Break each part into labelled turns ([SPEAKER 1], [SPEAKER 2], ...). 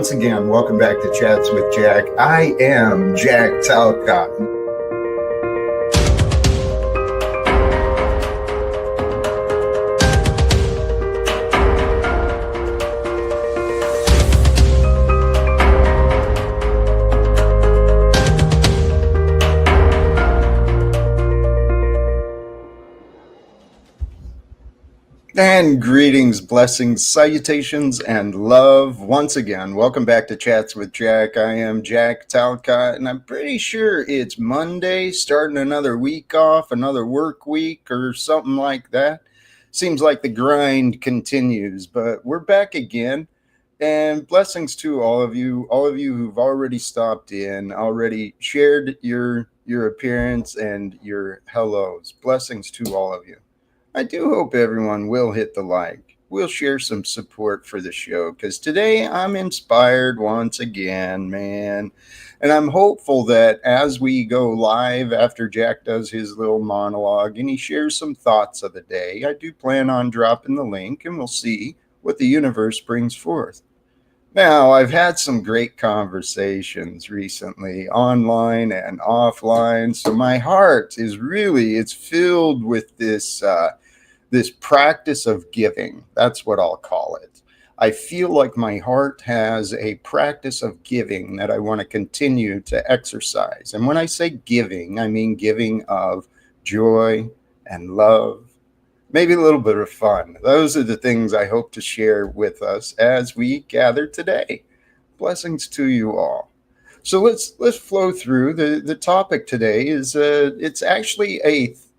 [SPEAKER 1] once again, welcome back to Chats with Jack. I am Jack Talcott. And greetings, blessings, salutations, and love. Once again, welcome back to Chats with Jack. I am Jack Talcott, and I'm pretty sure it's Monday, starting another week off, another work week, or something like that. Seems like the grind continues, but we're back again. And blessings to all of you who've already stopped in, already shared your appearance and your hellos. Blessings to all of you. I do hope everyone will hit the like. We'll share some support for the show because today I'm inspired once again, man. And I'm hopeful that as we go live after Jack does his little monologue and he shares some thoughts of the day, I do plan on dropping the link and we'll see what the universe brings forth. Now, I've had some great conversations recently, online and offline. So my heart is it's filled with this practice of giving. That's what I'll call it. I feel like my heart has a practice of giving that I want to continue to exercise. And when I say giving, I mean giving of joy and love, maybe a little bit of fun. Those are the things I hope to share with us as we gather today. Blessings to you all. So let's flow through. The topic today is it's actually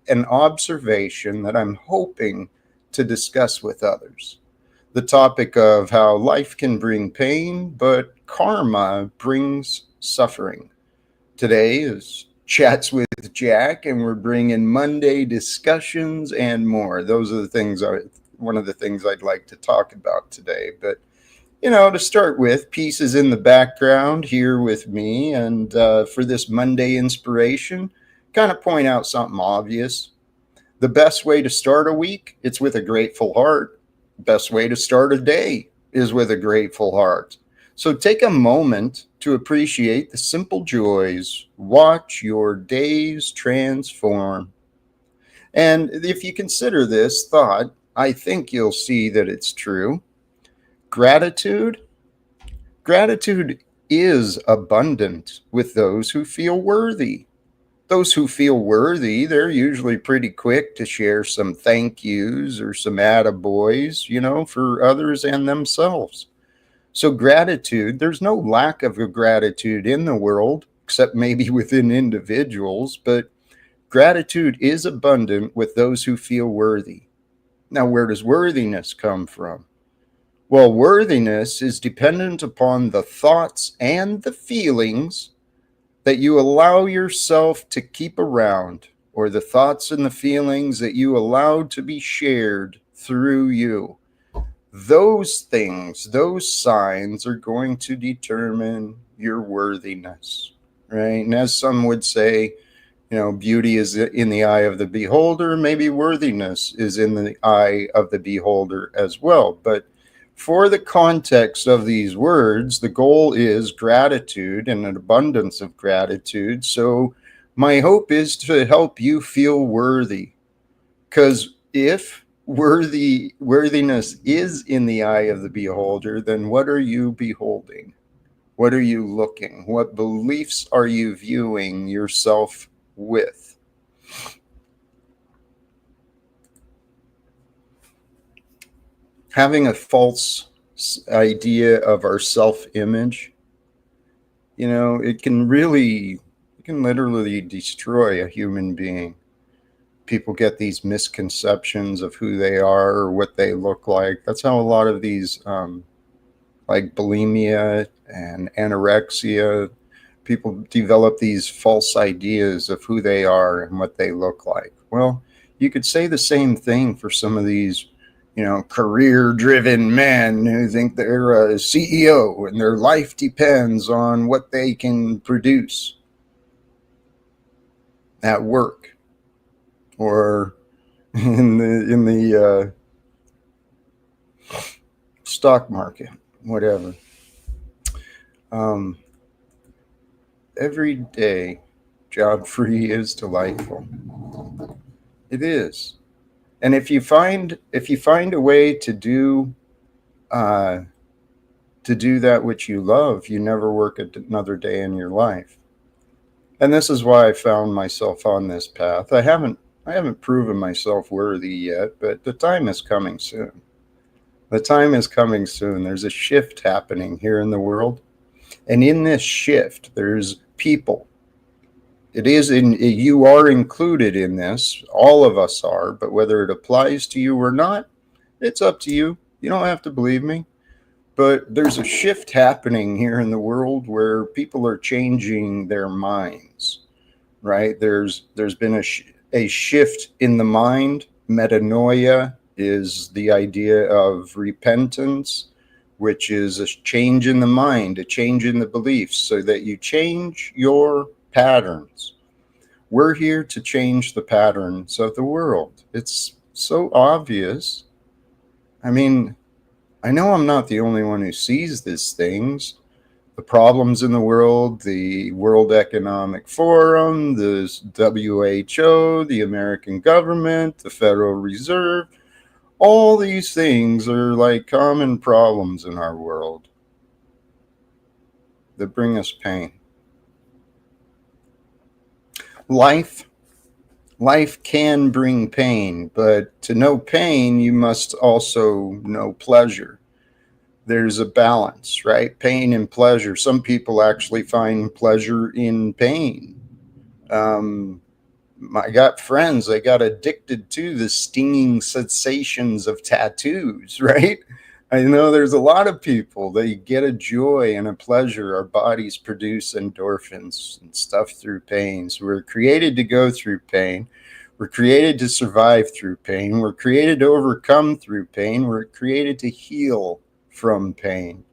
[SPEAKER 1] an observation that I'm hoping to discuss with others. The topic of how life can bring pain, but karma brings suffering. Today is Chats with Jack, and we're bringing Monday discussions and more. Those are one of the things I'd like to talk about today. But, to start with, Peace is in the background here with me. And for this Monday inspiration, kind of point out something obvious. The best way to start a week, it's with a grateful heart. Best way to start a day is with a grateful heart. So take a moment to appreciate the simple joys. Watch your days transform. And if you consider this thought, I think you'll see that it's true. Gratitude is abundant with those who feel worthy. Those who feel worthy, they're usually pretty quick to share some thank yous or some attaboys, for others and themselves. So gratitude, there's no lack of gratitude in the world, except maybe within individuals, but gratitude is abundant with those who feel worthy. Now, where does worthiness come from? Well, worthiness is dependent upon the thoughts and the feelings that you allow yourself to keep around, or the thoughts and the feelings that you allow to be shared through you. Those things, those signs are going to determine your worthiness, right? And as some would say, beauty is in the eye of the beholder. Maybe worthiness is in the eye of the beholder as well. But for the context of these words, the goal is gratitude and an abundance of gratitude. So my hope is to help you feel worthy. Because if worthiness is in the eye of the beholder, then what are you beholding? What are you looking? What beliefs are you viewing yourself with? Having a false idea of our self-image, it can literally destroy a human being. People get these misconceptions of who they are or what they look like. That's how a lot of these, like bulimia and anorexia, people develop these false ideas of who they are and what they look like. Well, you could say the same thing for some of these, career-driven men who think they're a CEO and their life depends on what they can produce at work or in the stock market, whatever. Um, every day, job free is delightful. It is. And if you find a way uh, to do that which you love, you never work another day in your life. And this is why I found myself on this path. I haven't proven myself worthy yet, but the time is coming soon. The time is coming soon. There's a shift happening here in the world. And in this shift, there's people. You are included in this. All of us are, but whether it applies to you or not, it's up to you. You don't have to believe me. But there's a shift happening here in the world where people are changing their minds, right? There's been a shift in the mind. Metanoia is the idea of repentance, which is a change in the mind, a change in the beliefs, so that you change your patterns. We're here to change the patterns of the world. It's so obvious. I mean, I know I'm not the only one who sees these things. The problems in the world, the World Economic Forum, the WHO, the American government, the Federal Reserve, all these things are like common problems in our world that bring us pain. Life Life can bring pain, but to know pain, you must also know pleasure. There's a balance, right? Pain and pleasure. Some people actually find pleasure in pain. Um, I got friends, they got addicted to the stinging sensations of tattoos, right? I know there's a lot of people, they get a joy and a pleasure. Our bodies produce endorphins and stuff through pain. So we're created to go through pain. We're created to survive through pain. We're created to overcome through pain. We're created to heal from pain.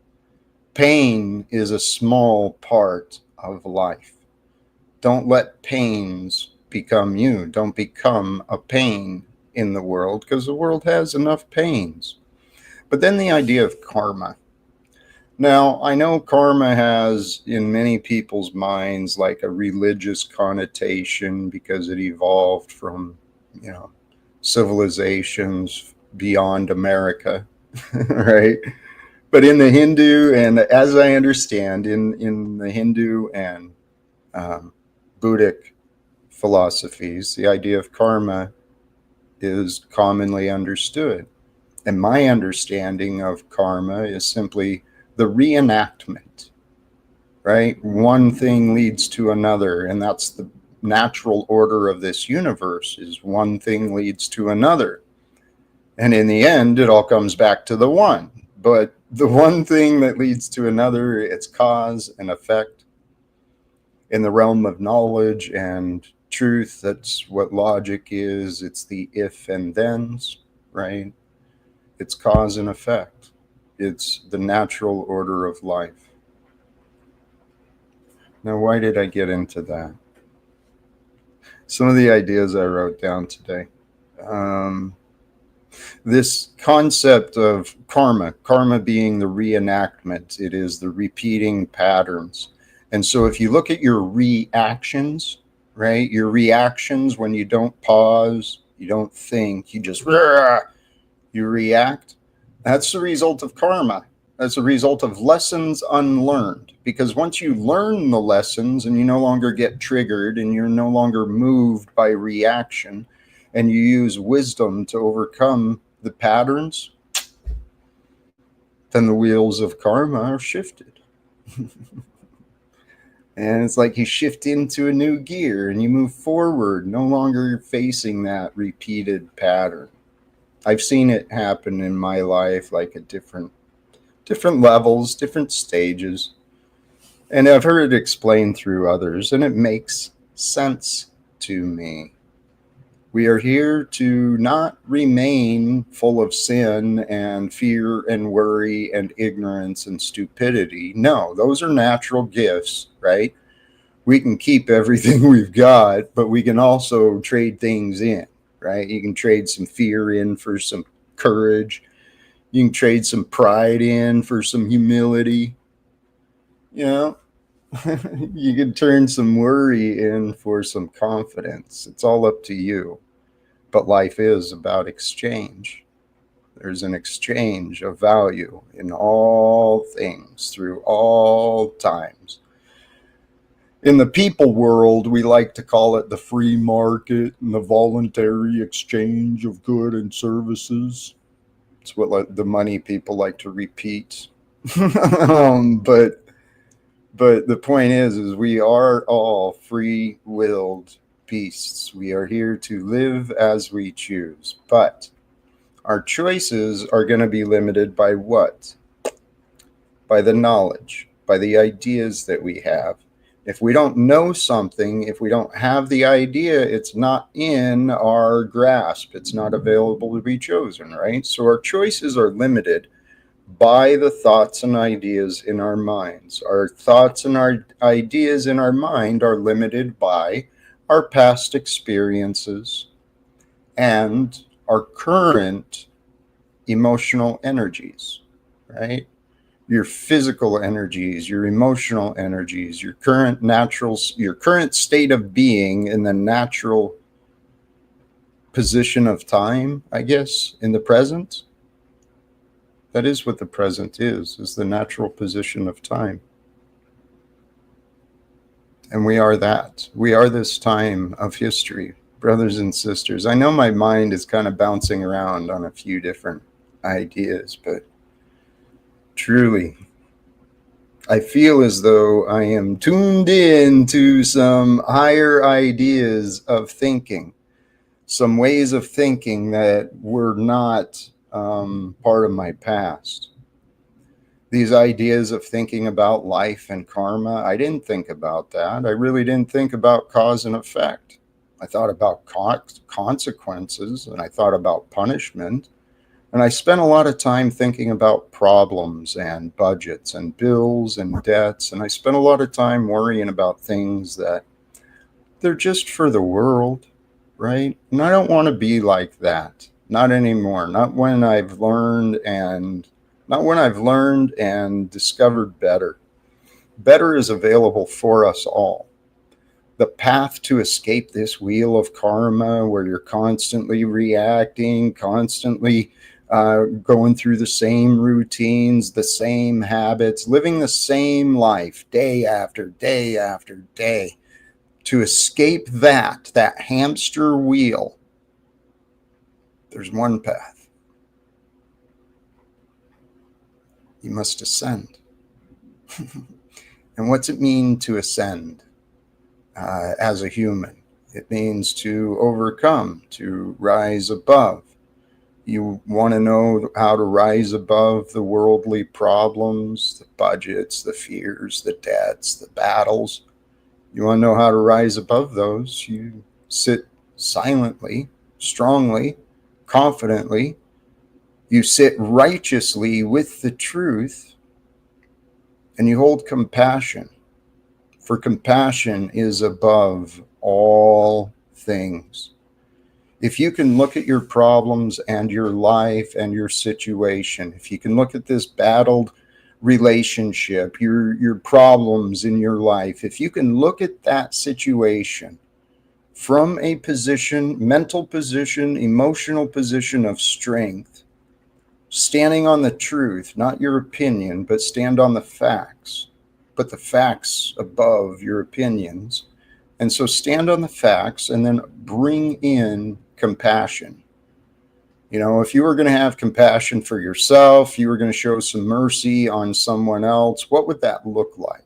[SPEAKER 1] Pain is a small part of life. Don't let pains become you. Don't become a pain in the world, because the world has enough pains. But then the idea of karma. Now, I know karma has, in many people's minds, like a religious connotation because it evolved from, you know, civilizations beyond America, right? But in the Hindu, and as I understand, in the Hindu and um, Buddhic philosophies, the idea of karma is commonly understood. And my understanding of karma is simply the reenactment, right? One thing leads to another, and that's the natural order of this universe, is one thing leads to another. And in the end, it all comes back to the one. But the one thing that leads to another, it's cause and effect. In the realm of knowledge and truth, that's what logic is. It's the if and thens, right? It's cause and effect. It's the natural order of life. Now, why did I get into that? Some of the ideas I wrote down today. Um, this concept of karma being the reenactment, it is the repeating patterns. And so if you look at your reactions, right, your reactions when you don't pause, you don't think, you just, you react, that's the result of karma. That's a result of lessons unlearned. Because once you learn the lessons and you no longer get triggered and you're no longer moved by reaction, and you use wisdom to overcome the patterns, then the wheels of karma are shifted. And it's like you shift into a new gear and you move forward, no longer facing that repeated pattern. I've seen it happen in my life, like at different levels, different stages. And I've heard it explained through others, and it makes sense to me. We are here to not remain full of sin and fear and worry and ignorance and stupidity. No, those are natural gifts, right? We can keep everything we've got, but we can also trade things in, right? You can trade some fear in for some courage. You can trade some pride in for some humility. You know, you can turn some worry in for some confidence. It's all up to you. But life is about exchange. There's an exchange of value in all things through all times. In the people world, we like to call it the free market and the voluntary exchange of good and services. It's what the money people like to repeat. But the point is we are all free-willed beasts. We are here to live as we choose. But our choices are going to be limited by what? By the knowledge, by the ideas that we have. If we don't know something, if we don't have the idea, it's not in our grasp. It's not available to be chosen, right? So our choices are limited by the thoughts and ideas in our minds. Our thoughts and our ideas in our mind are limited by our past experiences and our current emotional energies, right? Your physical energies, your emotional energies, your current state of being in the natural position of time, I guess, in the present. That is what the present is the natural position of time. And we are that. We are this time of history, brothers and sisters. I know my mind is kind of bouncing around on a few different ideas, but truly, I feel as though I am tuned in to some higher ideas of thinking, some ways of thinking that were not part of my past. These ideas of thinking about life and karma, I didn't think about that. I really didn't think about cause and effect. I thought about consequences, and I thought about punishment. And I spent a lot of time thinking about problems and budgets and bills and debts. And I spent a lot of time worrying about things that they're just for the world, right? And I don't want to be like that. Not anymore. Not when I've learned and discovered better. Better is available for us all. The path to escape this wheel of karma where you're constantly reacting, constantly going through the same routines, the same habits, living the same life day after day after day. To escape that hamster wheel, there's one path. You must ascend. And what's it mean to ascend as a human? It means to overcome, to rise above. You want to know how to rise above the worldly problems, the budgets, the fears, the debts, the battles. You want to know how to rise above those. You sit silently, strongly, confidently. You sit righteously with the truth, and you hold compassion. For compassion is above all things. If you can look at your problems and your life and your situation, if you can look at this battled relationship, your problems in your life, if you can look at that situation from a position, mental position, emotional position of strength, standing on the truth, not your opinion, but stand on the facts, put the facts above your opinions. And so stand on the facts and then bring in compassion. You know, if you were going to have compassion for yourself, you were going to show some mercy on someone else, what would that look like?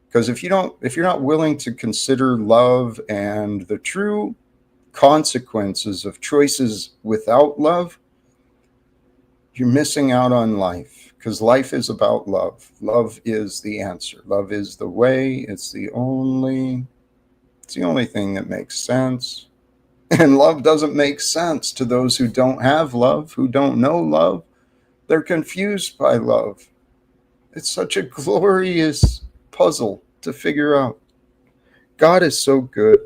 [SPEAKER 1] Because if you're not willing to consider love and the true consequences of choices without love, you're missing out on life, because life is about love. Love is the answer. Love is the way. It's the only thing that makes sense. And love doesn't make sense to those who don't have love, who don't know love. They're confused by love. It's such a glorious puzzle to figure out. God is so good.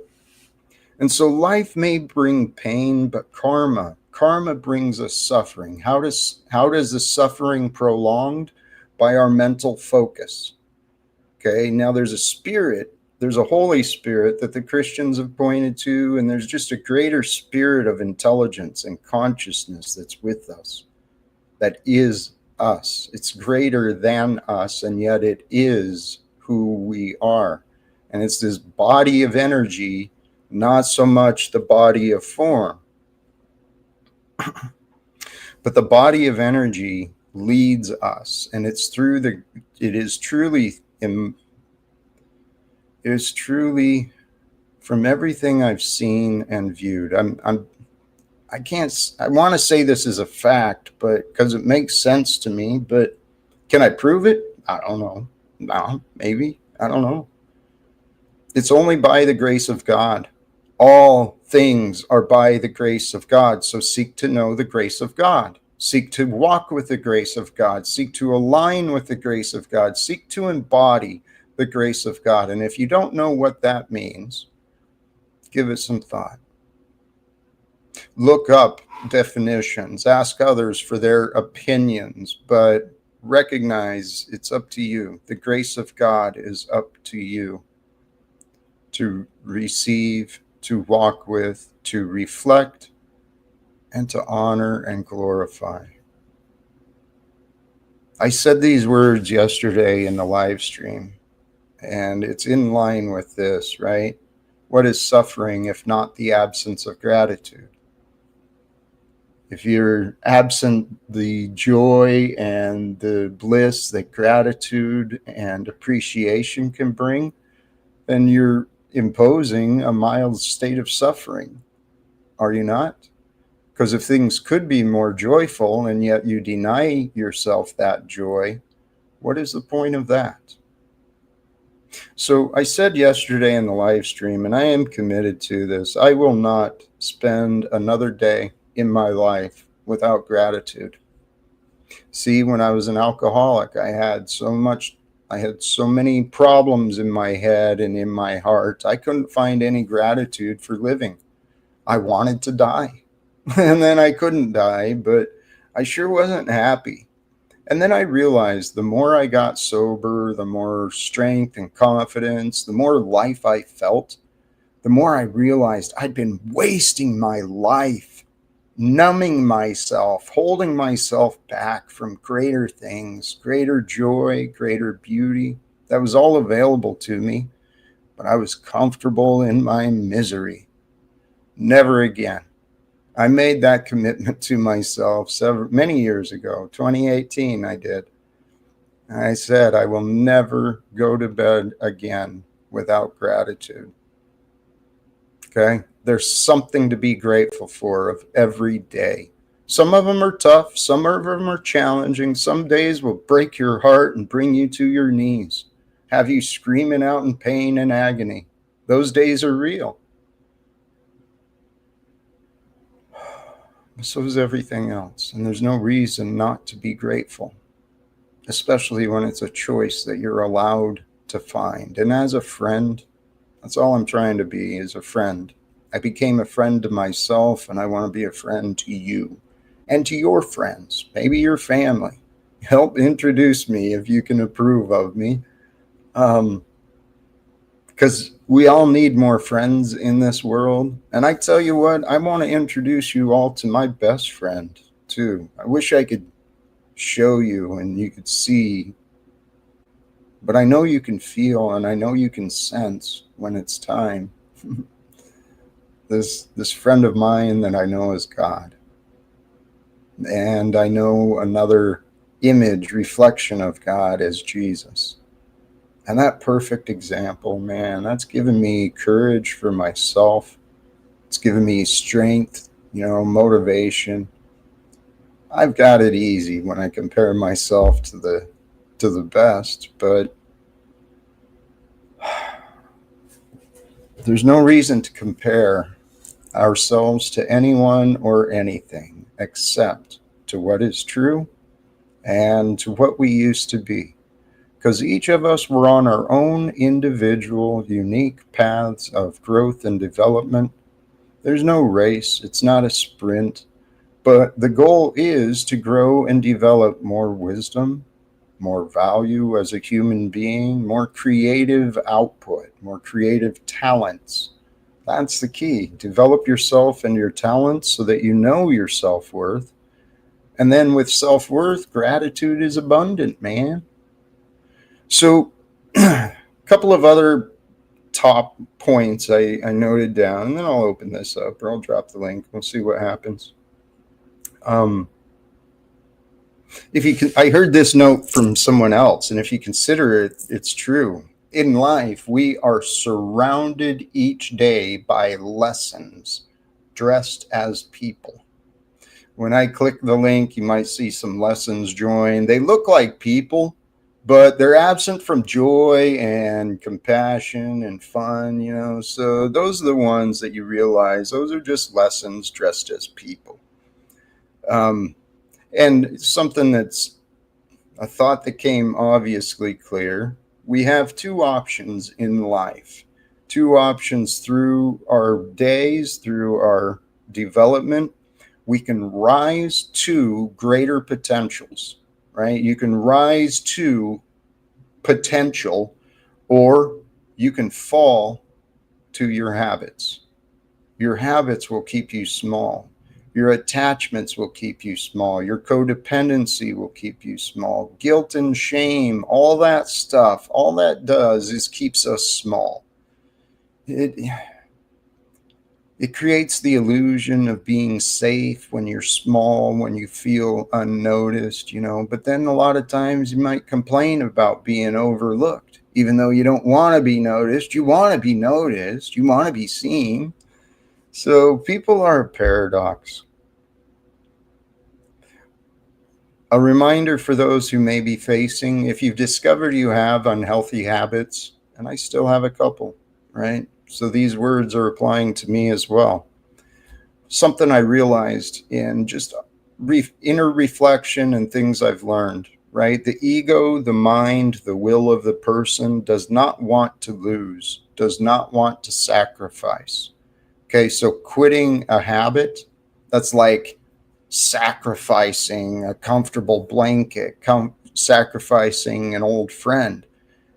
[SPEAKER 1] And so life may bring pain, but karma brings us suffering. How does the suffering prolonged? By our mental focus. Okay, now there's a spirit, there's a Holy Spirit that the Christians have pointed to, and there's just a greater spirit of intelligence and consciousness that's with us, that is us. It's greater than us, and yet it is who we are. And it's this body of energy, not so much the body of form. But the body of energy leads us, and it is truly from everything I've seen and viewed. I want to say this is a fact, but because it makes sense to me, but can I prove it? I don't know. No, maybe. I don't know. It's only by the grace of God. All things are by the grace of God. So seek to know the grace of God. Seek to walk with the grace of God. Seek to align with the grace of God. Seek to embody the grace of God. And if you don't know what that means, give it some thought. Look up definitions. Ask others for their opinions, but recognize it's up to you. The grace of God is up to you to receive, to walk with, to reflect, and to honor and glorify. I said these words yesterday in the live stream, and it's in line with this, right? What is suffering if not the absence of gratitude? If you're absent the joy and the bliss that gratitude and appreciation can bring, then you're imposing a mild state of suffering, are you not? Because if things could be more joyful and yet you deny yourself that joy, what is the point of that? So I said yesterday in the live stream, and I am committed to this, I will not spend another day in my life without gratitude. See, when I was an alcoholic, I had so many problems in my head and in my heart. I couldn't find any gratitude for living. I wanted to die. And then I couldn't die, but I sure wasn't happy. And then I realized the more I got sober, the more strength and confidence, the more life I felt, the more I realized I'd been wasting my life, numbing myself, holding myself back from greater things, greater joy, greater beauty. That was all available to me, but I was comfortable in my misery. Never again. I made that commitment to myself many years ago, 2018 I did. I said I will never go to bed again without gratitude. Okay? There's something to be grateful for of every day. Some of them are tough, some of them are challenging. Some days will break your heart and bring you to your knees, have you screaming out in pain and agony. Those days are real. So is everything else. And there's no reason not to be grateful, especially when it's a choice that you're allowed to find. And as a friend, that's all I'm trying to be, is a friend. I became a friend to myself, and I want to be a friend to you and to your friends, maybe your family. Help introduce me if you can approve of me. Because we all need more friends in this world. And I tell you what, I want to introduce you all to my best friend, too. I wish I could show you and you could see, but I know you can feel and I know you can sense when it's time. This friend of mine that I know is God. And I know another image, reflection of God as Jesus. And that perfect example, man, that's given me courage for myself. It's given me strength, motivation. I've got it easy when I compare myself to the best, but there's no reason to compare ourselves to anyone or anything except to what is true and to what we used to be. Because each of us were on our own individual, unique paths of growth and development. There's no race, it's not a sprint, but the goal is to grow and develop more wisdom, more value as a human being, more creative output, more creative talents. That's the key. Develop yourself and your talents so that you know your self worth. And then with self worth, gratitude is abundant, man. So, a couple of other top points I noted down, and then I'll open this up or I'll drop the link. We'll see what happens. Um, if you can, I heard this note from someone else, and if you consider it, it's true. In life, we are surrounded each day by lessons dressed as people. When I click the link, you might see some lessons join. They look like people, but they're absent from joy and compassion and fun, you know. So those are the ones that you realize those are just lessons dressed as people. Um, and something that's a thought that came obviously clear. We have two options in life, two options through our days, through our development. We can rise to greater potentials, right? You can rise to potential, or you can fall to your habits. Your habits will keep you small. Your attachments will keep you small. Your codependency will keep you small. Guilt and shame, all that stuff, all that does is keeps us small. It creates the illusion of being safe when you're small, when you feel unnoticed, you know. But then a lot of times you might complain about being overlooked, even though you don't want to be noticed. You want to be noticed, you want to be seen. So people are a paradox. A reminder for those who may be facing, if you've discovered you have unhealthy habits, and I still have a couple, right? So these words are applying to me as well. Something I realized in just inner reflection and things I've learned, right? The ego, the mind, the will of the person does not want to lose, does not want to sacrifice. Okay, so quitting a habit, that's like sacrificing a comfortable blanket, sacrificing an old friend.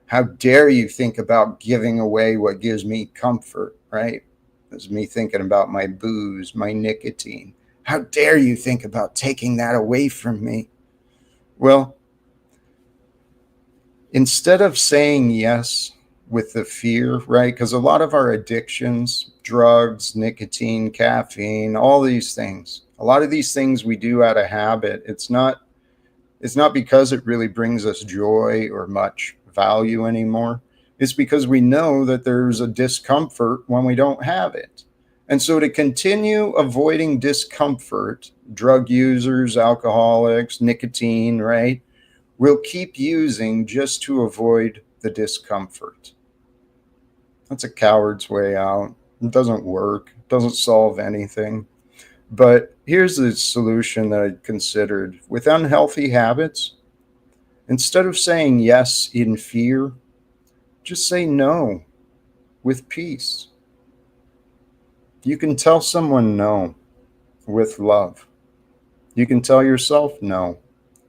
[SPEAKER 1] How dare you think about giving away what gives me comfort, right? That's me thinking about my booze, my nicotine. How dare you think about taking that away from me? Well, instead of saying yes with the fear, right? Because a lot of our addictions, drugs, nicotine, caffeine, all these things, a lot of these things we do out of habit. It's not because it really brings us joy or much value anymore. It's because we know that there's a discomfort when we don't have it. And so to continue avoiding discomfort, drug users, alcoholics, nicotine, right, will keep using just to avoid the discomfort. That's a coward's way out. It doesn't work, it doesn't solve anything. But here's the solution that I considered. With unhealthy habits, instead of saying yes in fear, just say no with peace. You can tell someone no with love. You can tell yourself no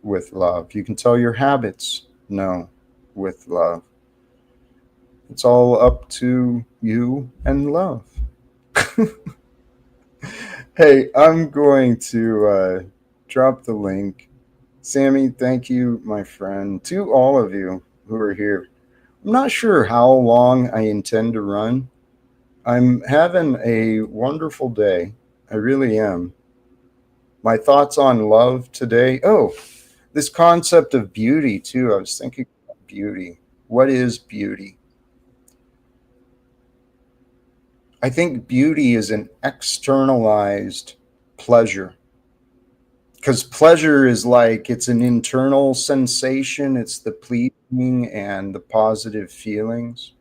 [SPEAKER 1] with love. You can tell your habits no with love. It's all up to you and love. Hey, I'm going to drop the link. Sammy, thank you, my friend, to all of you who are here. I'm not sure how long I intend to run. I'm having a wonderful day. I really am. My thoughts on love today. Oh, this concept of beauty, too. I was thinking about beauty. What is beauty? I think beauty is an externalized pleasure, because pleasure is like it's an internal sensation, it's the pleasing and the positive feelings.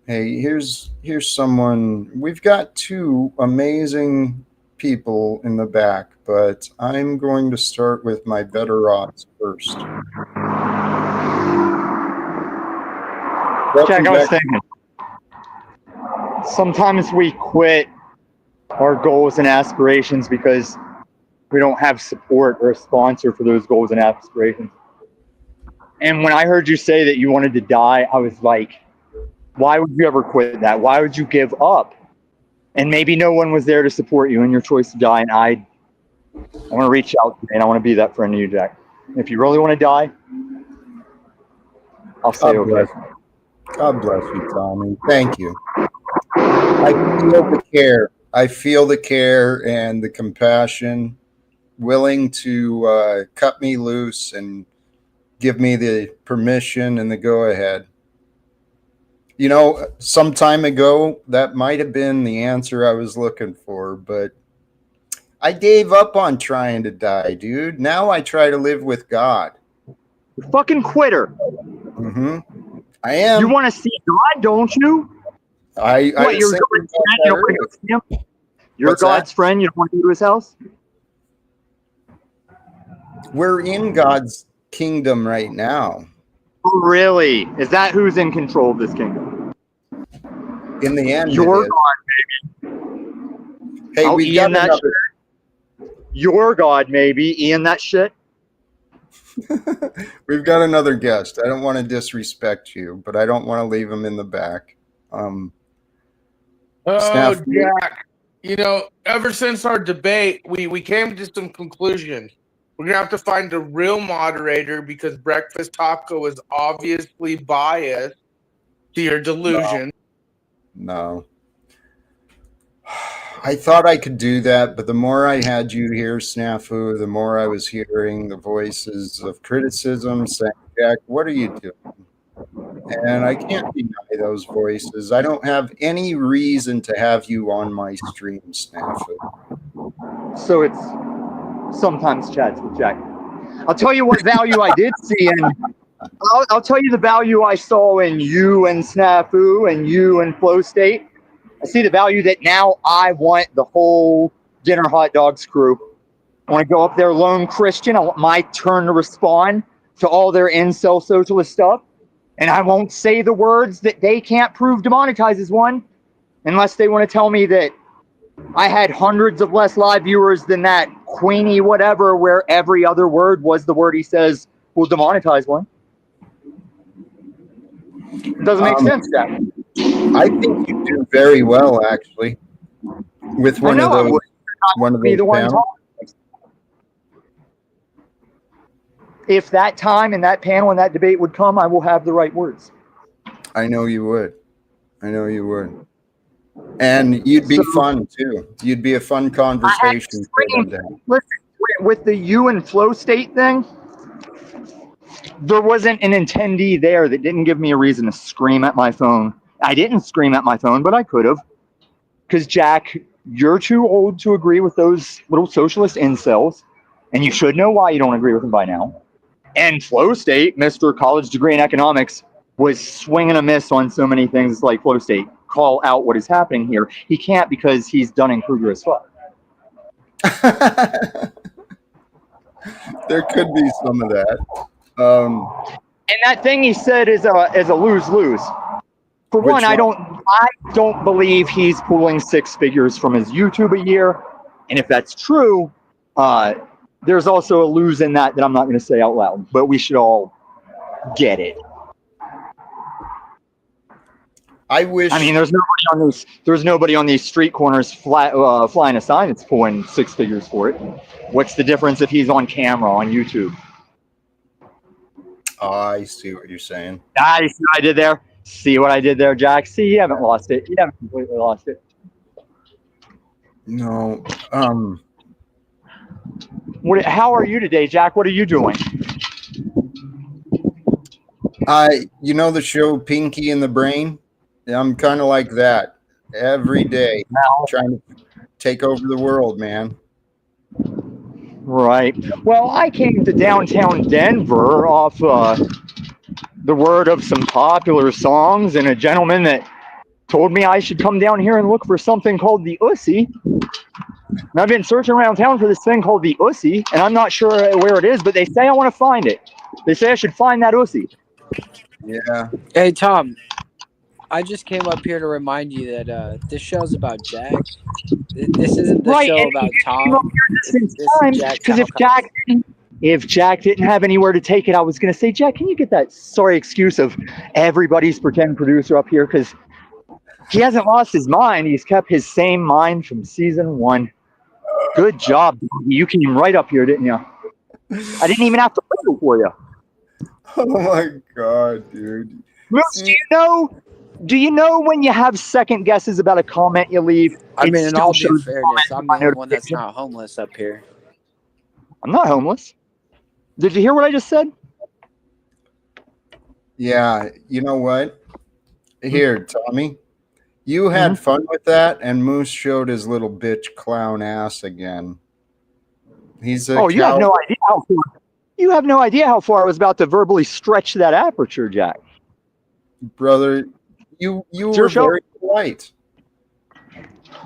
[SPEAKER 1] Hey, here's someone. We've got two amazing people in the back, but I'm going to start with my better odds first.
[SPEAKER 2] Jack, I was thinking, sometimes we quit our goals and aspirations because we don't have support or a sponsor for those goals and aspirations. And when I heard you say that you wanted to die, I was like, why would you ever quit that? Why would you give up? And maybe no one was there to support you in your choice to die. And I want to reach out to you, and I want to be that friend to you, Jack. If you really want to die, I'll say
[SPEAKER 1] God bless.
[SPEAKER 2] okay.
[SPEAKER 1] God bless you, Tommy. Thank you. I feel the care. I feel the care and the compassion, willing to cut me loose and give me the permission and the go ahead. You know, some time ago, that might have been the answer I was looking for, but I gave up on trying to die, dude. Now I try to live with God.
[SPEAKER 2] You fucking quitter.
[SPEAKER 1] Mm-hmm. I am.
[SPEAKER 2] You want to see God, don't you?
[SPEAKER 1] I
[SPEAKER 2] What, you're
[SPEAKER 1] was
[SPEAKER 2] God's
[SPEAKER 1] thinking
[SPEAKER 2] friend,
[SPEAKER 1] about
[SPEAKER 2] you
[SPEAKER 1] that
[SPEAKER 2] don't want to
[SPEAKER 1] earlier.
[SPEAKER 2] go see him? You're
[SPEAKER 1] What's
[SPEAKER 2] God's
[SPEAKER 1] that?
[SPEAKER 2] friend, you don't want to go to his house?
[SPEAKER 1] We're in God's kingdom right now.
[SPEAKER 2] Oh, really? Is that who's in control of this kingdom?
[SPEAKER 1] In the end, it
[SPEAKER 2] Your
[SPEAKER 1] is.
[SPEAKER 2] God.
[SPEAKER 1] Hey,
[SPEAKER 2] I'll
[SPEAKER 1] we've got
[SPEAKER 2] Ian that
[SPEAKER 1] another.
[SPEAKER 2] shit. Your God, maybe. Ian that shit.
[SPEAKER 1] We've got another guest. I don't want to disrespect you, but I don't want to leave him in the back.
[SPEAKER 3] Oh,
[SPEAKER 1] Snafu.
[SPEAKER 3] Jack. You know, ever since our debate, we came to some conclusions. We're gonna have to find a real moderator because Breakfast Taco is obviously biased to your delusion.
[SPEAKER 1] No. I thought I could do that, but the more I had you here, Snafu, the more I was hearing the voices of criticism saying, Jack, what are you doing? And I can't deny those voices. I don't have any reason to have you on my stream, Snafu.
[SPEAKER 2] So it's sometimes chats with Jack. I'll tell you what value I did see in. I'll tell you the value I saw in you and Snafu and you and Flow State. I see the value that now I want the whole Dinner Hot Dogs crew. I want to go up there lone Christian. I want my turn to respond to all their incel socialist stuff. And I won't say the words that they can't prove demonetizes one unless they want to tell me that I had hundreds of less live viewers than that Queenie whatever, where every other word was the word he says will demonetize one. It doesn't make sense, Jack.
[SPEAKER 1] I think you do very well, actually, with one of those panels.
[SPEAKER 2] Talking. If that time and that panel and that debate would come, I will have the right words.
[SPEAKER 1] I know you would. I know you would. And you'd be fun, too. You'd be a fun conversation for them to have.
[SPEAKER 2] Listen, with the you and Flow State thing, there wasn't an attendee there that didn't give me a reason to scream at my phone. I didn't scream at my phone, but I could have. Because, Jack, you're too old to agree with those little socialist incels, and you should know why you don't agree with them by now. And Flow State, Mr. College Degree in Economics, was swinging a miss on so many things like Flow State. Call out what is happening here. He can't because he's Dunning-Kruger as fuck.
[SPEAKER 1] There could be some of that.
[SPEAKER 2] And that thing he said is a lose-lose. For one, I don't believe he's pulling six figures from his YouTube a year. And if that's true, there's also a lose in that I'm not going to say out loud. But we should all get it.
[SPEAKER 1] I wish.
[SPEAKER 2] I mean, there's nobody on these street corners flying a sign that's pulling six figures for it. What's the difference if he's on camera on YouTube?
[SPEAKER 1] Oh, I see what you're saying.
[SPEAKER 2] You see what I did there? See what I did there, Jack? See, you haven't lost it. You haven't completely lost it.
[SPEAKER 1] No.
[SPEAKER 2] How are you today, Jack? What are you doing?
[SPEAKER 1] You know the show Pinky and the Brain? I'm kind of like that every day, trying to take over the world, man.
[SPEAKER 2] Right. Well, I came to downtown Denver off the word of some popular songs and a gentleman that told me I should come down here and look for something called the Ussy. And I've been searching around town for this thing called the Ussy, and I'm not sure where it is, but they say I want to find it. They say I should find that Ussy.
[SPEAKER 1] Yeah.
[SPEAKER 4] Hey, Tom. I just came up here to remind you that this show's about Jack. This isn't the show about Tom.
[SPEAKER 2] Because if Jack if Jack didn't have anywhere to take it, I was going to say, Jack, can you get that sorry excuse of everybody's pretend producer up here? Because he hasn't lost his mind. He's kept his same mind from season 1. Good job. You came right up here, didn't you? I didn't even have to wait for you.
[SPEAKER 1] Oh my god, dude.
[SPEAKER 2] Moose, do you know when you have second guesses about a comment you leave?
[SPEAKER 4] I mean, in all due
[SPEAKER 2] shows
[SPEAKER 4] fairness, I'm the only one that's
[SPEAKER 2] notification?
[SPEAKER 4] not homeless up here.
[SPEAKER 2] I'm not homeless. Did you hear what I just said?
[SPEAKER 1] Yeah, you know what? Here, Tommy. You had fun with that, and Moose showed his little bitch clown ass again. He's a
[SPEAKER 2] you have no idea how far. You have no idea how far I was about to verbally stretch that aperture, Jack.
[SPEAKER 1] brother. You
[SPEAKER 2] It's
[SPEAKER 1] were
[SPEAKER 2] your show.
[SPEAKER 1] very polite.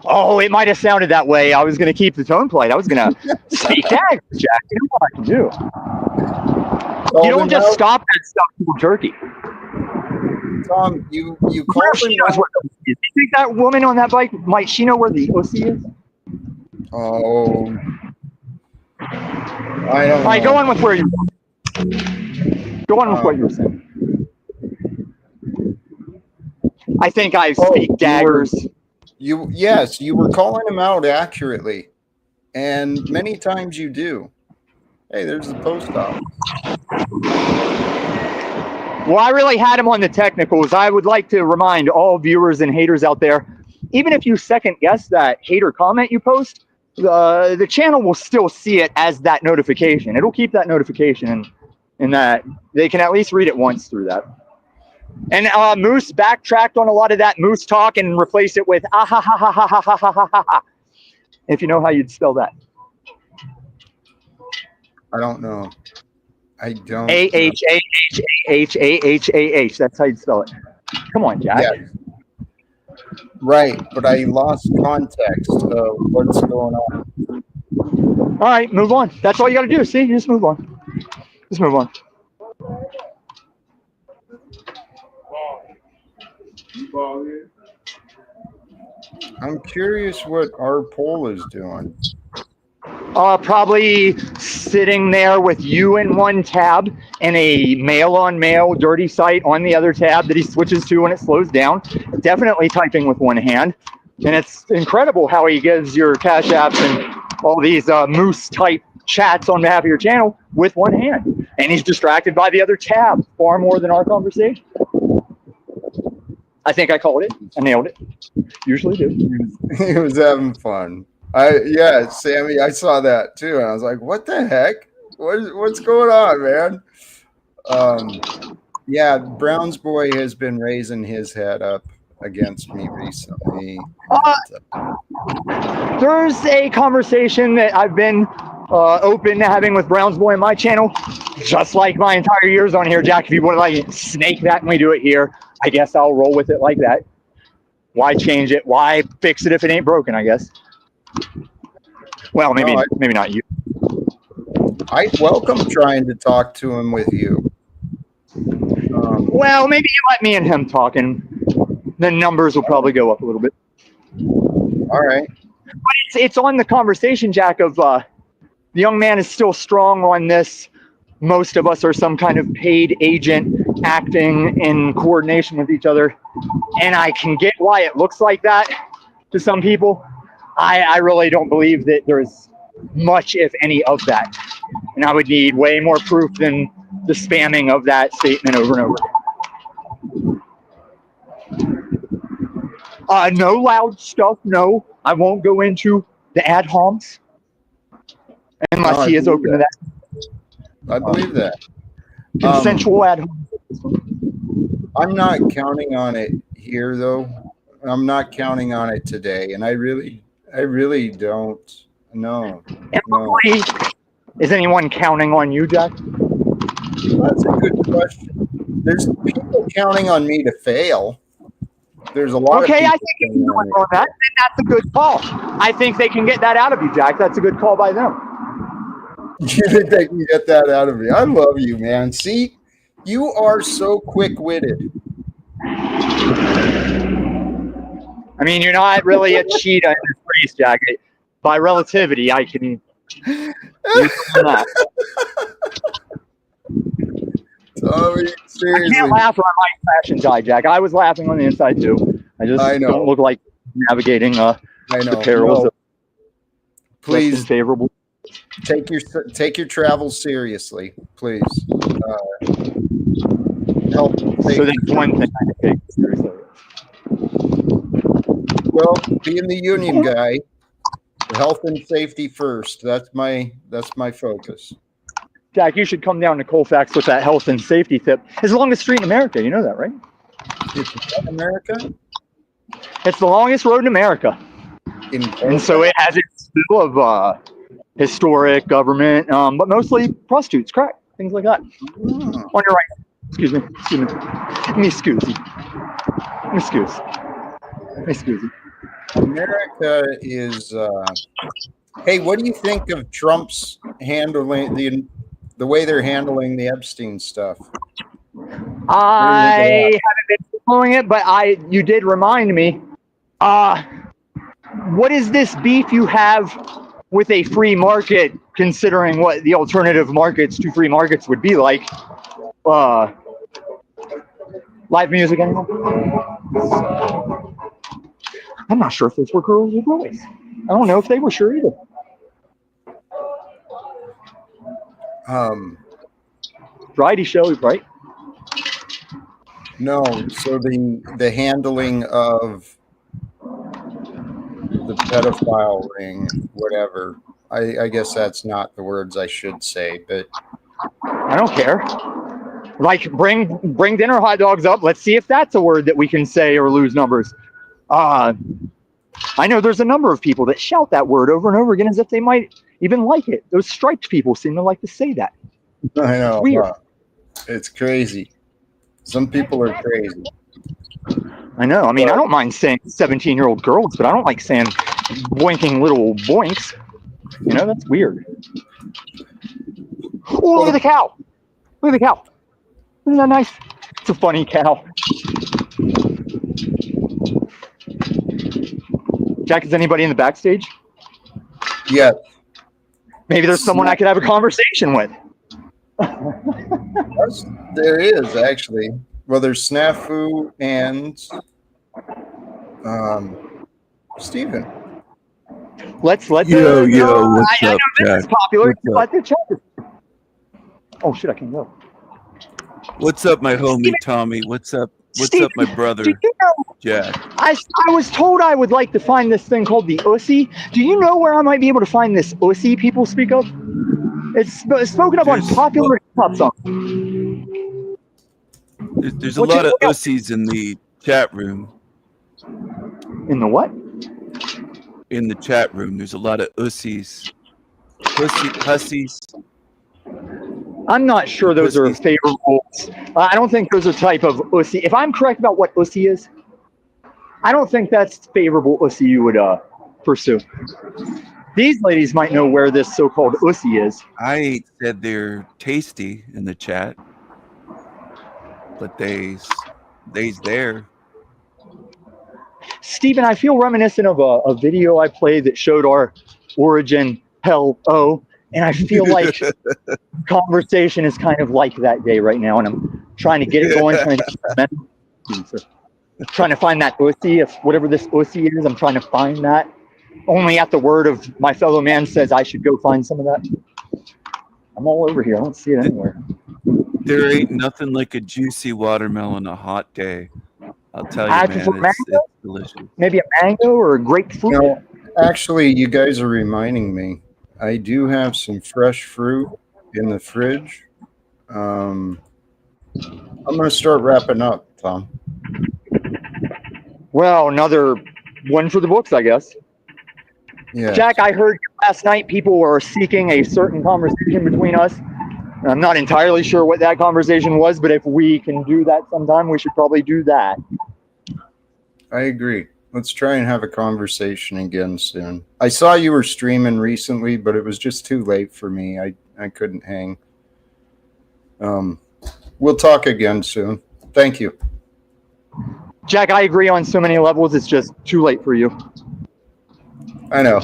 [SPEAKER 2] Oh, it might have sounded that way. I was going to keep the tone polite. I was going to speak back, Jack. You know what I can do. You don't just stop that stuff cold turkey.
[SPEAKER 1] Tom, you called
[SPEAKER 2] She knows what the OC is. You think that woman on that bike, might she know where the OC is?
[SPEAKER 1] Oh, I don't know.
[SPEAKER 2] All right, go on with where you Go on with what you were saying. I think I speak daggers.
[SPEAKER 1] Yes, you were calling him out accurately, and many times you do. Hey, there's the post office.
[SPEAKER 2] Well, I really had him on the technicals. I would like to remind all viewers and haters out there, even if you second guess that hater comment you post, the channel will still see it as that notification. It'll keep that notification, and that they can at least read it once through that. And Moose backtracked on a lot of that Moose talk and replaced it with ah ha ha ha ha ha ha ha ha ha ha. If you know how you'd spell that.
[SPEAKER 1] I don't know. I don't.
[SPEAKER 2] A-H-A-H-A-H-A-H-A-H. That's how you'd spell it. Come on, Jack.
[SPEAKER 1] Yeah. Right, but I lost context of what's going on.
[SPEAKER 2] All right, move on. That's all you got to do. See, you just move on. Just move on.
[SPEAKER 1] I'm curious what our poll is doing.
[SPEAKER 2] Probably sitting there with you in one tab and a mail-on-mail dirty site on the other tab that he switches to when it slows down. Definitely typing with one hand. And it's incredible how he gives your Cash Apps and all these Moose-type chats on behalf of your channel with one hand. And he's distracted by the other tab far more than our conversation. I think I called it. I nailed it. Usually do.
[SPEAKER 1] He was having fun. Yeah, Sammy, I saw that too, and I was like, "What the heck? What's going on, man?" Yeah, Brown's boy has been raising his head up against me recently.
[SPEAKER 2] There's a conversation that I've been open to having with Brown's boy on my channel, just like my entire years on here, Jack. If you want to like snake that and we do it here, I guess I'll roll with it like that. Why change it? Why fix it if it ain't broken, I guess. Well, maybe not you.
[SPEAKER 1] I welcome trying to talk to him with you.
[SPEAKER 2] Well, maybe you let me and him talk, and the numbers will probably go up a little bit.
[SPEAKER 1] All right.
[SPEAKER 2] But it's on the conversation, Jack, of the young man is still strong on this. Most of us are some kind of paid agent acting in coordination with each other. And I can get why it looks like that to some people. I really don't believe that there's much, if any, of that. And I would need way more proof than the spamming of that statement over and over. No loud stuff, no. I won't go into the ad homs unless he is open to that.
[SPEAKER 1] I believe that.
[SPEAKER 2] Consensual ad homs.
[SPEAKER 1] I'm not counting on it here, though. I'm not counting on it today, and I really don't know. No.
[SPEAKER 2] Is anyone counting on you, Jack?
[SPEAKER 1] That's a good question. There's people counting on me to fail. There's a lot of people.
[SPEAKER 2] Okay, I think if you want on that, then that's a good call. I think they can get that out of you, Jack. That's a good call by them.
[SPEAKER 1] You think they can get that out of me? I love you, man. See, you are so quick-witted.
[SPEAKER 2] I mean, you're not really a cheetah in this race, Jack. By relativity, I can use that.
[SPEAKER 1] seriously.
[SPEAKER 2] can't laugh or I might crash and die, Jack. I was laughing on the inside too. I just don't look like navigating the perils of less than
[SPEAKER 1] Please
[SPEAKER 2] favorable.
[SPEAKER 1] take your travels seriously, please. Help.
[SPEAKER 2] So that's one thing I take seriously.
[SPEAKER 1] Well, being the union guy, health and safety first. That's my focus.
[SPEAKER 2] Jack, you should come down to Colfax with that health and safety tip. It's the longest street in America. You know that, right?
[SPEAKER 1] It's America.
[SPEAKER 2] It's the longest road in America. And so it has its fill of historic government, but mostly prostitutes, crack, things like that. On your right. Excuse me. Excuse me.
[SPEAKER 1] America is. Hey, what do you think of Trump's handling the way they're handling the Epstein stuff?
[SPEAKER 2] I haven't been following it, but you did remind me. What is this beef you have with a free market, considering what the alternative markets to free markets would be like? Live music anymore? I'm not sure if those were girls or boys. I don't know if they were sure either. Variety show, right?
[SPEAKER 1] No. So the handling of the pedophile ring, whatever. I guess that's not the words I should say, but
[SPEAKER 2] I don't care. Like, bring dinner hot dogs up. Let's see if that's a word that we can say or lose numbers. I know there's a number of people that shout that word over and over again as if they might even like it. Those striped people seem to like to say that.
[SPEAKER 1] I know.
[SPEAKER 2] It's weird.
[SPEAKER 1] It's crazy. Some people are crazy.
[SPEAKER 2] I know. I mean, I don't mind saying 17-year-old girls, but I don't like saying boinking little boinks. You know, that's weird. Oh, look at the cow. Look at the cow. Isn't that nice? It's a funny cow. Jack, is anybody in the backstage?
[SPEAKER 1] Yeah.
[SPEAKER 2] Maybe there's someone I could have a conversation with.
[SPEAKER 1] There is, actually. Well, there's Snafu and Steven.
[SPEAKER 2] Let's
[SPEAKER 5] Yo, what's
[SPEAKER 2] I
[SPEAKER 5] up,
[SPEAKER 2] know this is
[SPEAKER 5] Jack?
[SPEAKER 2] popular.
[SPEAKER 5] What's
[SPEAKER 2] But oh shit, I can go.
[SPEAKER 5] What's up, my homie Tommy? What's up? What's
[SPEAKER 2] Steven,
[SPEAKER 5] up, my brother
[SPEAKER 2] do you know,
[SPEAKER 5] Jack?
[SPEAKER 2] I was told I would like to find this thing called the Ussy. Do you know where I might be able to find this Ussy people speak of? It's spoken of on popular hip-hop songs.
[SPEAKER 5] There's a lot of ussies in the chat room.
[SPEAKER 2] In the what?
[SPEAKER 5] In the chat room, there's a lot of ussies. Pussies.
[SPEAKER 2] I'm not sure those are favorable. I don't think those are type of ussy. If I'm correct about what ussy is, I don't think that's favorable ussy you would pursue. These ladies might know where this so-called ussy is.
[SPEAKER 5] I said they're tasty in the chat, but they's there.
[SPEAKER 2] Stephen, I feel reminiscent of a video I played that showed our origin hell-o, and I feel like conversation is kind of like that day right now, and I'm trying to get it going, trying to find that ussy, if whatever this ussy is, I'm trying to find that. Only at the word of my fellow man says I should go find some of that. I'm all over here. I don't see it anywhere.
[SPEAKER 5] There ain't nothing like a juicy watermelon a hot day. I'll tell you, man, it's delicious.
[SPEAKER 2] Maybe a mango or a grapefruit?
[SPEAKER 1] No, actually, you guys are reminding me. I do have some fresh fruit in the fridge. I'm going to start wrapping up, Tom.
[SPEAKER 2] Well, another one for the books, I guess.
[SPEAKER 1] Yeah.
[SPEAKER 2] Jack, I heard last night people were seeking a certain conversation between us. I'm not entirely sure what that conversation was, but if we can do that sometime, we should probably do that.
[SPEAKER 1] I agree. Let's try and have a conversation again soon. I saw you were streaming recently, but it was just too late for me. I couldn't hang. We'll talk again soon. Thank you.
[SPEAKER 2] Jack, I agree on so many levels. It's just too late for you.
[SPEAKER 1] I know.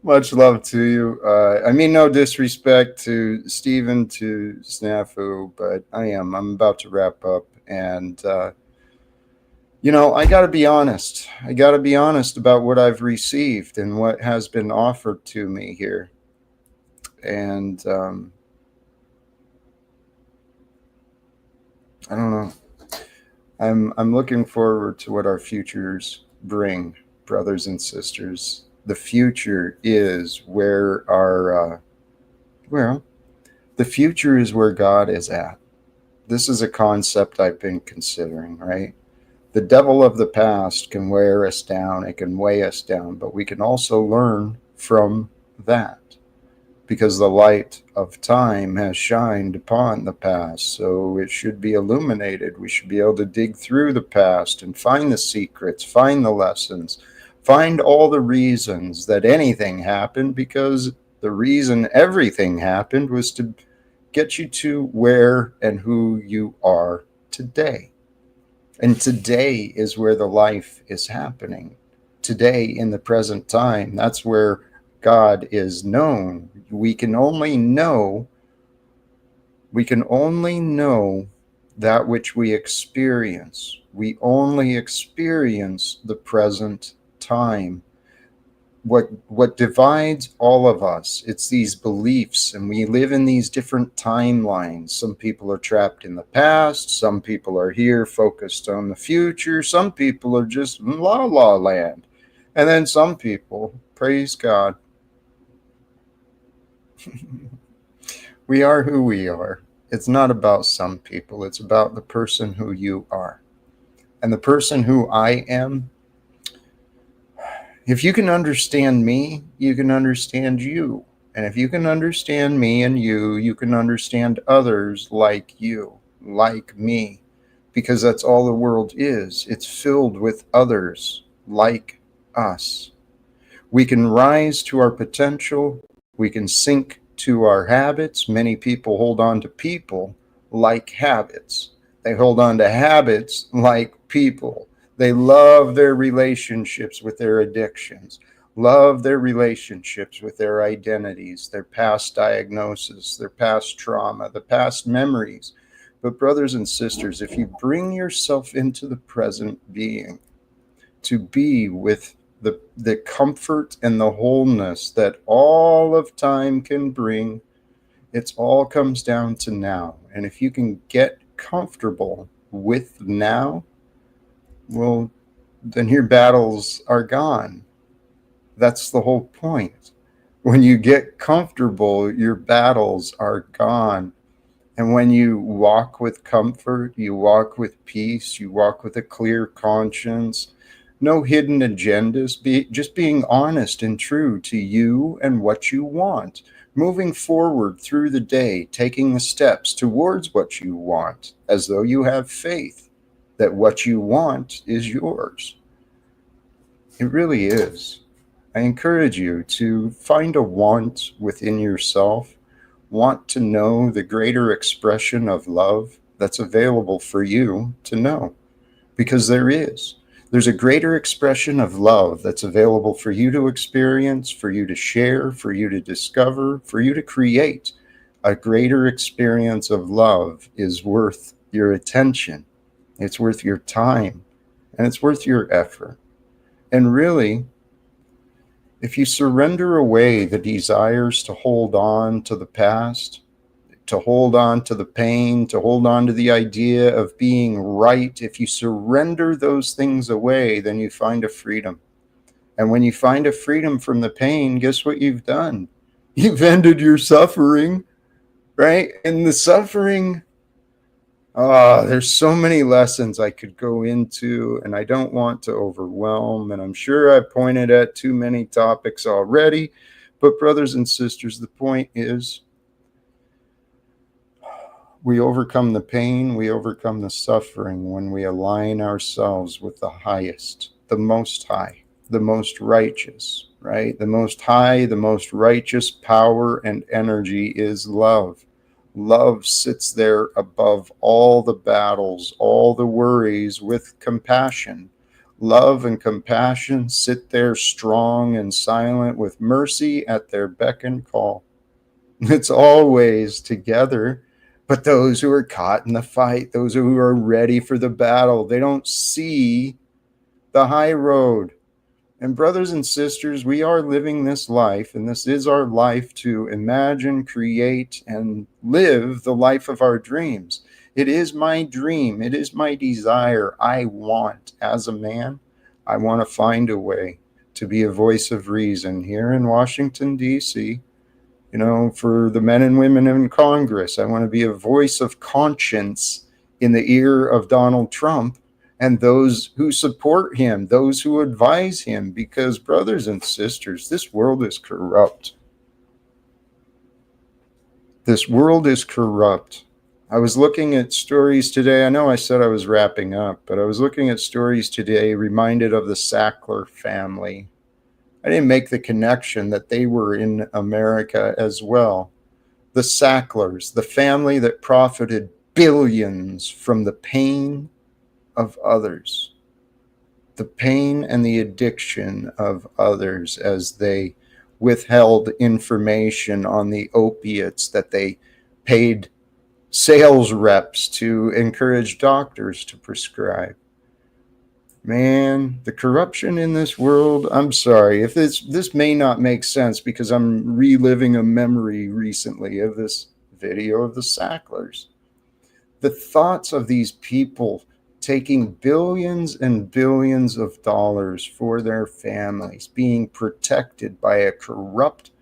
[SPEAKER 1] Much love to you. I mean, no disrespect to Stephen, to Snafu, but I'm about to wrap up. And, I got to be honest. I got to be honest about what I've received and what has been offered to me here. And I don't know. I'm looking forward to what our futures bring, brothers and sisters. The future is where well, the future is where God is at. This is a concept I've been considering, right? The devil of the past can wear us down, it can weigh us down, but we can also learn from that because the light of time has shined upon the past. So it should be illuminated. We should be able to dig through the past and find the secrets, find the lessons, find all the reasons that anything happened, because the reason everything happened was to get you to where and who you are today. And today is where the life is happening. Today, in the present time, that's where God is known. We can only know that which we experience. We only experience the present time. What divides all of us, it's these beliefs, and we live in these different timelines. Some people are trapped in the past, some people are here focused on the future, some people are just in la la land, and then some people, praise God, we are who we are. It's not about some people, it's about the person who you are. And the person who I am, if you can understand me, you can understand you. And if you can understand me and you can understand others like you, like me, because that's all the world is. It's filled with others like us. We can rise to our potential. We can sink to our habits. Many people hold on to people like habits. They hold on to habits like people. They love their relationships with their addictions, love their relationships with their identities, their past diagnosis, their past trauma, the past memories. But, brothers and sisters, if you bring yourself into the present being, to be with the comfort and the wholeness that all of time can bring, it all comes down to now. And if you can get comfortable with now, well, then your battles are gone. That's the whole point. When you get comfortable, your battles are gone. And when you walk with comfort, you walk with peace, you walk with a clear conscience, no hidden agendas, just being honest and true to you and what you want, moving forward through the day, taking the steps towards what you want, as though you have faith that what you want is yours. It really is. I encourage you to find a want within yourself, want to know the greater expression of love that's available for you to know, because there is. There's a greater expression of love that's available for you to experience, for you to share, for you to discover, for you to create. A greater experience of love is worth your attention, it's worth your time, and it's worth your effort. And really, if you surrender away the desires to hold on to the past, to hold on to the pain, to hold on to the idea of being right, if you surrender those things away, then you find a freedom. And when you find a freedom from the pain, guess what you've done? You've ended your suffering, right? And the suffering, there's so many lessons I could go into, and I don't want to overwhelm. And I'm sure I've pointed at too many topics already. But, brothers and sisters, the point is, we overcome the pain, we overcome the suffering when we align ourselves with the highest, the most high, the most righteous, right? The most high, the most righteous power and energy is love. Love sits there above all the battles, all the worries with compassion. love and compassion sit there strong and silent with mercy at their beck and call. It's always together. But those who are caught in the fight, those who are ready for the battle, they don't see the high road. And brothers and sisters, we are living this life, and this is our life to imagine, create, and live the life of our dreams. It is my dream. It is my desire. I want, as a man, I want to find a way to be a voice of reason here in Washington, D.C., for the men and women in Congress. I want to be a voice of conscience in the ear of Donald Trump and those who support him, those who advise him, because, brothers and sisters, this world is corrupt. This world is corrupt. I was looking at stories today. I know I said I was wrapping up, but I was looking at stories today, reminded of the Sackler family. I didn't make the connection that they were in America as well. The Sacklers, the family that profited billions from the pain of others, the pain and the addiction of others as they withheld information on the opiates that they paid sales reps to encourage doctors to prescribe. Man, the corruption in this world, I'm sorry if this may not make sense because I'm reliving a memory recently of this video of the Sacklers. The thoughts of these people taking billions and billions of dollars for their families, being protected by a corrupt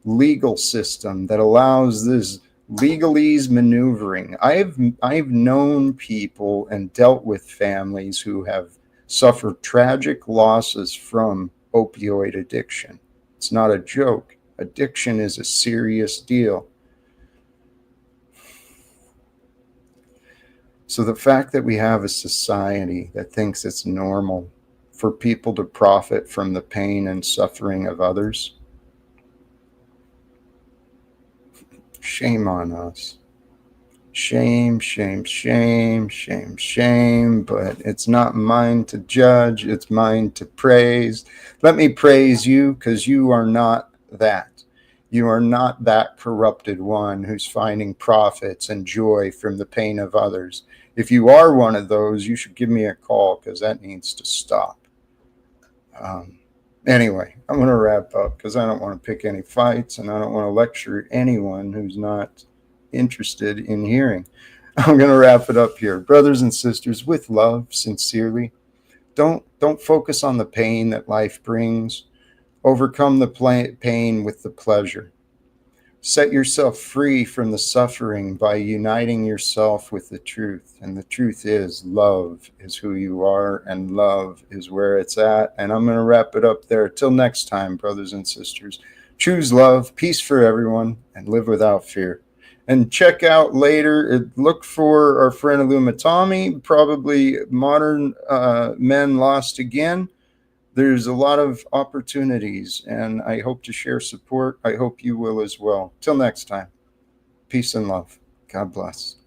[SPEAKER 1] legal system that allows this legalese maneuvering. I've known people and dealt with families who have suffered tragic losses from opioid addiction. It's not a joke. Addiction is a serious deal. So the fact that we have a society that thinks it's normal for people to profit from the pain and suffering of others, shame on us. Shame, shame, shame, shame, shame, but it's not mine to judge, it's mine to praise. Let me praise you because you are not that. You are not that corrupted one who's finding profits and joy from the pain of others. If you are one of those, you should give me a call because that needs to stop. Anyway, I'm going to wrap up because I don't want to pick any fights and I don't want to lecture anyone who's not interested in hearing. I'm going to wrap it up here. Brothers and sisters, with love, sincerely, don't focus on the pain that life brings. Overcome the pain with the pleasure. Set yourself free from the suffering by uniting yourself with the truth. And the truth is, love is who you are, and love is where it's at. And I'm going to wrap it up there. Till next time, brothers and sisters, choose love, peace for everyone, and live without fear. And check out later, look for our friend Illumitami, probably Modern Men Lost Again. There's a lot of opportunities, and I hope to share support. I hope you will as well. Till next time, peace and love. God bless.